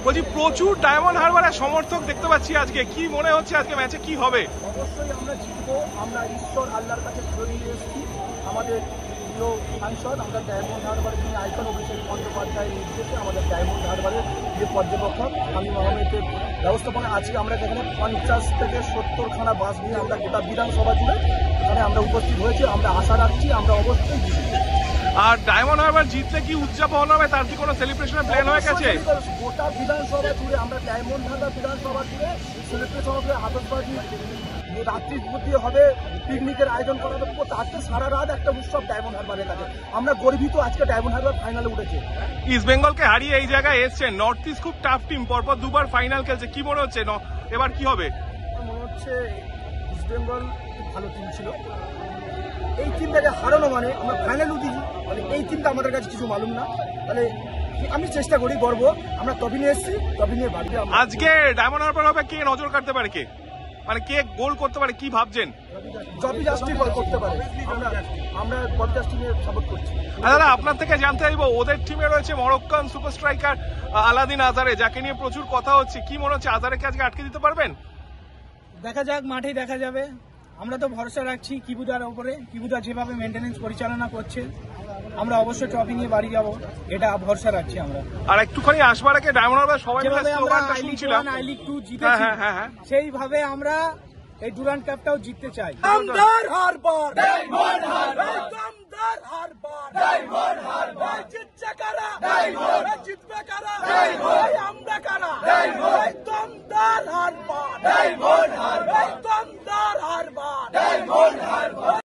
বলছি প্রচুর ডায়মন্ড হারবারের সমর্থক দেখতে পাচ্ছি আজকে, কি মনে হচ্ছে আজকে ম্যাচে কি হবে? অবশ্যই আমরা জিতবো। আমরা ঈশ্বর আল্লাহর কাছে ধরে নিয়ে এসেছি আমাদের প্রিয় সাংসদ, আমরা ডায়মন্ড হারবারের যিনি আইকন অভিষেক বন্দ্যোপাধ্যায়ের নির্দেশে আমাদের ডায়মন্ড হারবারের যে পর্যবেক্ষক আমি মহামেটের ব্যবস্থাপনা আজকে আমরা যেখানে 50 থেকে 70খানা বাস নিয়ে আমরা গোটা বিধানসভা জুড়ে এখানে আমরা উপস্থিত হয়েছি। আমরা আশা রাখছি আমরা অবশ্যই জিতব। আর ডায়মন্ড হারবার জিতলে কি উদযাপন হবে, তার কি কোনো সেলিব্রেশনের প্ল্যান হয়ে গেছে? গোটা বিধানসভা জুড়ে আমরা ডায়মন্ড হারবার বিধানসভা জুড়ে সেলিব্রেশন হবে, আতশবাজি রাত্রির মধ্যে হবে, পিকনিকের আয়োজন করা হবে। আজকে সারা রাত একটা উৎসব ডায়মন্ড হারবারের কাছে। আমরা গর্বিত আজকে ডায়মন্ড হারবার ফাইনালে উঠেছে। ইস্ট বেঙ্গলকে হারিয়ে এই জায়গায় এসছেন, নর্থ ইস্ট খুব টাফ টিম, পরপর দুবার ফাইনাল খেলছে, কি মনে হচ্ছে এবার কি হবে? মনে হচ্ছে ইস্ট বেঙ্গল খুব ভালো টিম ছিল, এই টিমটাকে হারানো মানে আমরা ফাইনাল উঠেছি, মানে এই টিমটা আমাদের কাছে কিছু মালুম না। তাহলে আমি চেষ্টা করি গর্ব, আমরা তবে নিয়ে এসেছি, তবে নিয়ে বাড়ি। আজকে ডায়মন্ড হারবার হবে, কে নজর কাটতে পারে, কে মানে কে গোল করতে পারে, কি ভাবছেন? জবি জাস্টিস গোল করতে পারে, আমরা জবি জাস্টিসকে সাপোর্ট করছি। দাদা আপনার থেকে জানতে চাইবো, ওদের টিমে রয়েছে মরক্কান সুপার স্ট্রাইকার আলাদিন আজারে, যাকে নিয়ে প্রচুর কথা হচ্ছে, কি মনে হচ্ছে আজারেকে আজকে আটকে দিতে পারবেন? দেখা যাক, মাঠে দেখা যাবে। আমরা তো ভরসা রাখছি কিবুদার উপরে, কিবুদা যেভাবে মেনটেনেন্স পরিচালনা করছে আমরা অবশ্যই ট্রফি নিয়ে বাড়ি যাব, এটা ভরসা রাখছি আমরা। আর একটুখানি আসবার আগে ডায়মন্ড হারবার সবাই মিলে স্লোগানটা শুনছিলাম, আই লিগ 2 জিতেছি, সেইভাবে আমরা এই ডুরান্ড কাপটাও জিততে চাই।